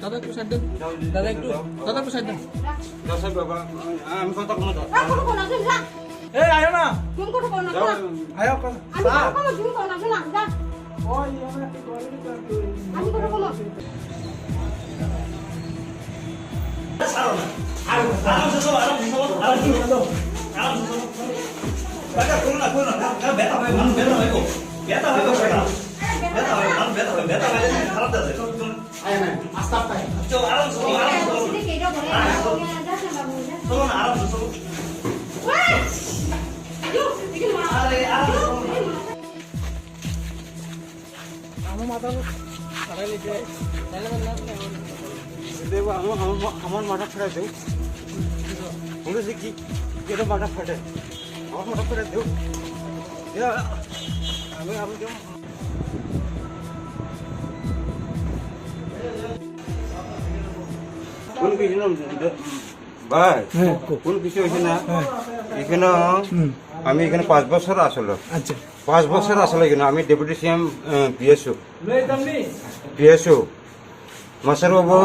দাদা একটু সাইড দেন, দাদা একটু সাইড দেন। আমি কথা কোনো এই আয়ো না, আয়ো আমার মাথা ফেরাই দেও বলেছে কি এটা মাথা ফাটে আমার মাথা ফেরাই দেও আমি আমি কোন কিছু না ভাই কোন কিছু হয়েছে না এখানে আমি এখানে 5 বছর আসলো। আচ্ছা 5 বছর আসলে এখানে আমি ডেপুটি সিএম পিএসও মাসার বাবু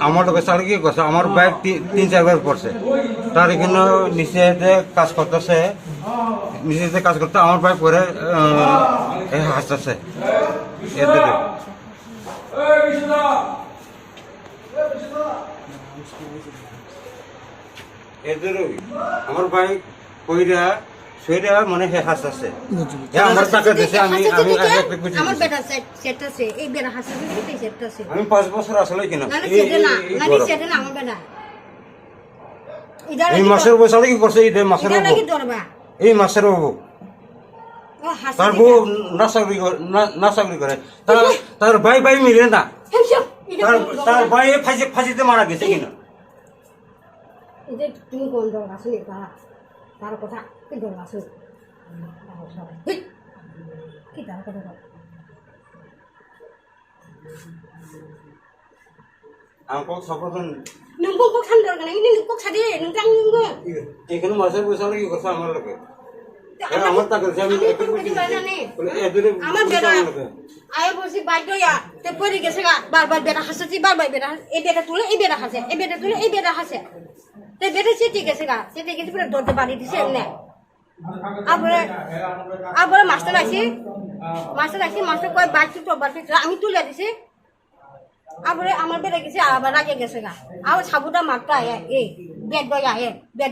আমার লোকের সাথে কি করছে আমার বাইক 3-4 বার পড়ছে তার এখানে নিচে কাজ করতেছে নিচে কাজ করতে আমার বাইক পরে হাসতেছে আমার বাইক কইরা সেটা মানে হাসতেছে আমার টাকা দিছে আমি আমি আমার বেটা সেট আছে এই বেটা হাসতেছে এই সেট আছে আমি 5 বছর আসলে কিনা না সেটা না সেটা না আমার বেটা এই মাসের বসালে কি করছে এই মাসের বাবু এই মাসের বাবু তার বউ নাচাকরি করে তার ভাই মিলে না তার ভাই ফাঁসিতে মারা গেছে কিনা তুমি কোন দল আসলে তার কথা কি দল আসলে কি তার কথা angkok siapa kan? Nunggu kok sandal kan ini kok sadi nunggang nunggu. Ikan masih bisa lagi kerja amal lagi. Ya amal tak kerja ini. Amal beda. Ayo bosi baju ya. Tepuri gese ga bar beda hasati bar beda. E beda tule e beda hase. E beda tule e beda hase. Te beda siti gese ga. Siti gese pura dorte bari dise ne. Abore master aisi. Master koi baju to bar fitra ami tule dise. Abore amar beda gese abar lagi gese ga. Aw sabuda matta ya. Bed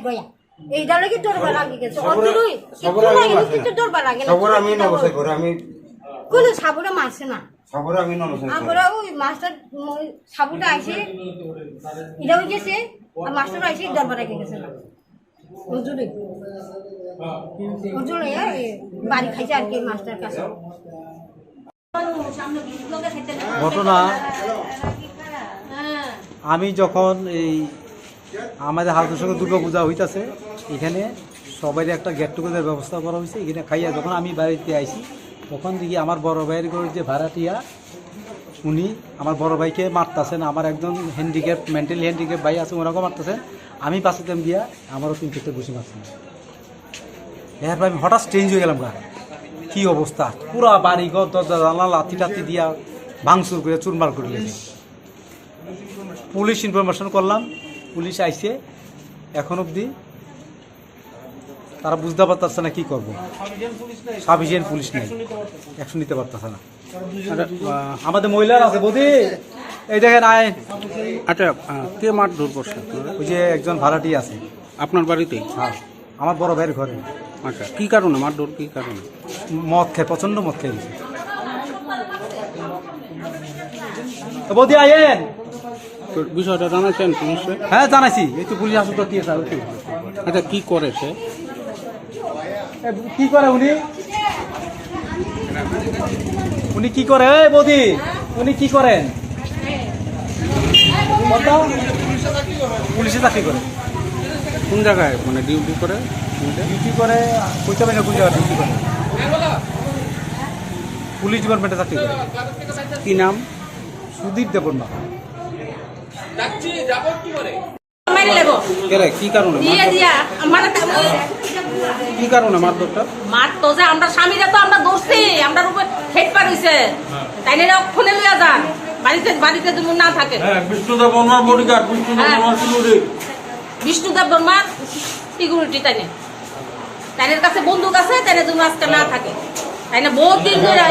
boya. এই দাঁড়ে কি দরবার লাগে গেছে অতরুই সাবুরা কিন্তু দরবার লাগে না সাবুরা আমি নবসে করে আমি কোন সাবুরা মারছে না সাবুরা আমি নবসে আমরা ওই মাস্টার সাবুটা আইছে এটা হই গেছে আর মাস্টার আইছে দরবার লাগে গেছে না হুজুরে বাড়ি খাইছে আর কি মাস্টার কাছে ঘটনা আমি যখন এই আমাদের হালদার সঙ্গে দুর্গা পূজা হইতাছে এখানে সবাই একটা গেট টুগেদার ব্যবস্থা করা হয়েছে এখানে খাইয়া যখন আমি বাড়িতে আইছি তখন দেখি আমার বড় ভাইয়ের ঘরের যে ভাড়াটিয়া উনি আমার বড় ভাইকে মারতেছেন আমার একজন হ্যান্ডিক্যাপ মেন্টালি হ্যান্ডিক্যাপ ভাই আছে ওনাকেও মারতেছেন আমি পাশে তেম দিয়া আমারও 3-4টা ঘুষি মারছেন এরপর আমি হঠাৎ চেঞ্জ হয়ে গেলাম গা কী অবস্থা পুরা বাড়ি ঘর দরজা জানলা লাথি টাথি দিয়া ভাঙচুর করে চুরমার করে গেছে পুলিশ ইনফরমেশন করলাম পুলিশ আইসে এখন অবধি তারা বুঝতে পারতেছে না কি করবো সাফিসিয়েন্ট পুলিশ নেই অ্যাকশন নিতে পারতেছে না আমাদের মহিলার আছে বৌদি এই দেখেন আয় আচ্ছা কে মারধর করছে ওই যে একজন ভাড়াটি আছে আপনার বাড়িতেই? হ্যাঁ আমার বড় ভাইয়ের ঘরে। আচ্ছা কি কারণে মারধর কি কারণে? মদ খেয়ে প্রচন্ড মদ খেয়ে গেছে। বৌদি আয়েন বিষয়টা জানাচ্ছেন পুলিশে? হ্যাঁ জানাইছি এই তো পুলিশ আসলে কি আছে। আচ্ছা কি করে সে কি করে উনি কি করে বৌদি উনি কি করেন পুলিশে চাকরি করে কোন জায়গায় মানে ডিউটি করে কইতে পারি না কোন জায়গায় ডিউটি করে পুলিশ ডিপার্টমেন্টে চাকরি করে। কি নাম? সুদীপ দেবর্মা। মারি লেবো কেরে কি কারণে দিয়ে দিয়া আমার কি কারণে মারধরটা? মার তো যে আমরা স্বামীরা তো আমরা ধরছি আমরা রূপে খেট পারিছে তাই না ফোনে লইয়া যান বাড়িতে যদি না থাকে বিষ্ণুদেব বর্মার বডিগার্ড বিষ্ণুদেব বর্মার সিকিউরিটি বিষ্ণুদেব বর্মার সিকিউরিটি তাইনের কাছে বন্দুক আছে তাইনে তুমি আজকে না থাকে তাই না বহুত দিন ধরে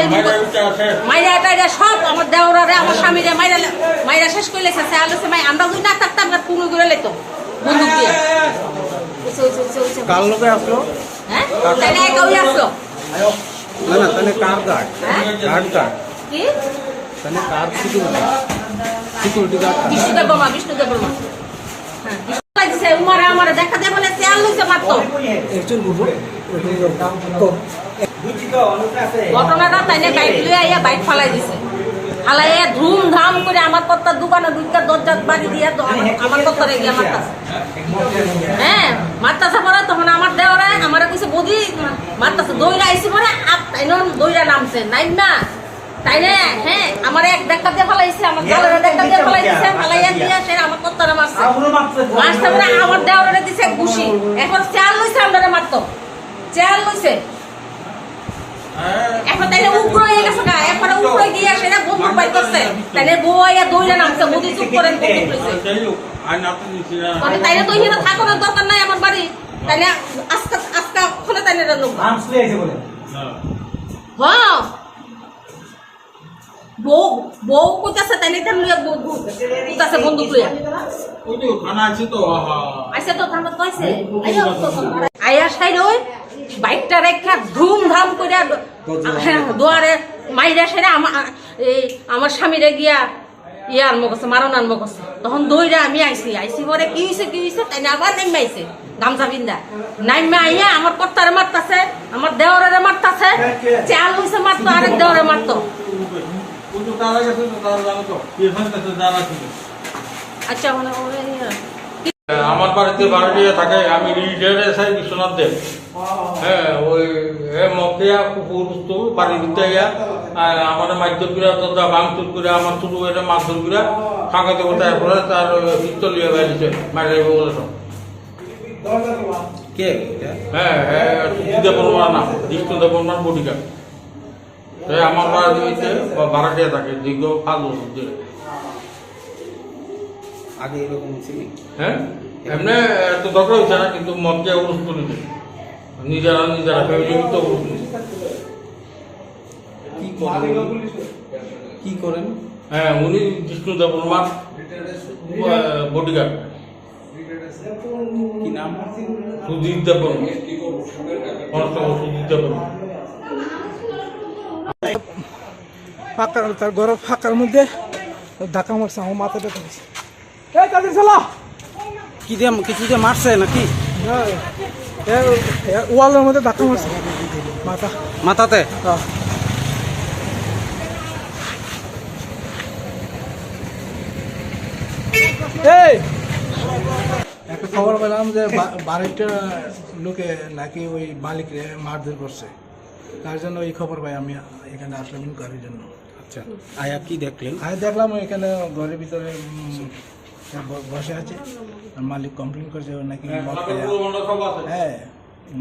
মাইরা টাইরা সব আমার দেওরারে আমার স্বামীরে মাইরা শেষ করে লেগেছে আমরা যদি না থাকতাম আমরা পুরো করে লেতো বন্দুক দিয়ে কার লোকে আসলো? হ্যাঁ তাইলে একা হয়ে আসলো না না, তাহলে কার গার্ড? হ্যাঁ গার্ড কার? কি তাহলে কার security? Security guard? Vishnudev Verma হ্যাঁ বিষ্ণু লাগছে উমারে আমার দেখা দেয় বলে চেয়ার লইছে মাত্র ঘটনাটা তাইনে বাইক লইয়া আইয়া বাইক ফালাই দিছে ফালাইয়া ধুমধাম করে আমার কর্তার দোকানে দুইটা দরজা বাড়ি দিয়ে আমার কর্তারে গিয়ে মারতাছে হ্যাঁ মারতাছে পরে তখন আমার দেওয়ারে আমার কইছে বদি মারতাছে দইরা আইসি পরে দইরা নামছে নাইমা তাইলে হ্যাঁ আমার এক দেখা দিয়ে ফালাইছে আমার দেওয়ারে দেখা দিয়ে ফালাইছে ফালাইয়া দিয়ে সে আমার কর্তারে মারছে মারছে পরে আমার দেওয়ারে দিছে খুশি এখন চেয়ার লইছে আমরা মারতো চেয়ার লইছে এখন তাইলে উগ্র হয়ে গেছে না এখন উগ্র গিয়ে সেটা বন্দুক বাইর করছে তাইলে বউ আইয়া দইরা নামছে বদি চুপ করেন বন্দুক লইছে তাইলে তো এখানে থাকার দরকার নাই আমার বাড়ি তাইলে আজকে ওখানে তাইলে লোক হ্যাঁ বউ কইতাছে তাইলে তেমন কইতাছে বন্দুক লইয়া আইসা তো থানা কইছে আইয়া সাইড ওই বাইকটা রেখা ধুমধাম করে দুয়ারে মাইরা সেরা আমার স্বামীরে গিয়া আনবো গেছে মারণ আনবো গেছে তখন দইরা আমি আইসি পরে কি হয়েছে তাই না আবার নেমে আইছে গামছা বিন্দা নাইমা আইয়া আমার কর্তারে মারতাছে আমার দেওয়ারে মারতাছে চাল হইছে মারতো আরেক দেওয়ারে মারতো আচ্ছা মানে আমার বাড়িতে ভাড়াটিয়া থাকে আমি রিটায়ার্ড এসআই বিশ্বনাথ দেব হ্যাঁ ওই মকিয়া কুকুরস্থ বাড়ির ভিতরে আমার মারধর করে তথা ভাঙচুর করে আমার ছোট এটা মারধর করে ফাঁকাতে কোথায় পরে তার পিস্তল লিয়ে বেরিয়েছে মারিয়ে বলে সব কে? হ্যাঁ হ্যাঁ সুজিদেব বর্মার নাম বিষ্ণুদেব বর্মার বডিগার্ড আমার বাড়িতে ভাড়াটিয়া থাকে দীর্ঘ 5 বছর ধরে আগে এরকম ছিল? হ্যাঁ এমনি এত দরকার হচ্ছে না কিন্তু মদকে উরুস করে দিই নিজেরা ফ্যামিলির তো কি করেন? হ্যাঁ উনি বিষ্ণুদেব বর্মার বডিগার্ড কি নাম? সুজিত দেব বর্মা কনস্টেবল সুজিত দেব বর্মা ফাঁকা তার ঘর ফাঁকার মধ্যে ধাক্কা মারছে আমার মাথাটা ধরেছে কি দিয়ে কিছু দিয়ে মারছে নাকি? ওয়ালের মধ্যে ধাক্কা মারছে মাথা মাথাতে? এই একটা খবর পেলাম যে বাড়িটা লোকে নাকি ওই মালিকরে মারধর করছে তার জন্য এই খবর পাই আমি এখানে আসলাম ইনকোয়ারির জন্য। আচ্ছা, আয়া কি দেখলেন? আমি দেখলাম এখানে ঘরের ভিতরে বসে আছে আর মালিক কমপ্লেন করছে ও নাকি মদ খায় হ্যাঁ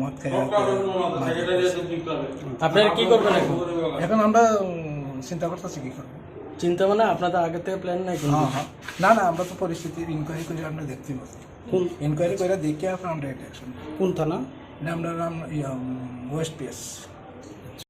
মদ খায় আপনারা কি করবেন এখন আমরা চিন্তা করতেছি কি করবো চিন্তা মানে আপনাদের আগে থেকে প্ল্যান নাই কোনো? হ্যাঁ হ্যাঁ না না আমরা তো পরিস্থিতির ইনকোয়ারি করে আমরা দেখতে পাচ্ছি কোন ইনকোয়ারি করে দেখে আমরা এটা অ্যাকশন কোন থানা? আমরা ওয়েস্ট পিএস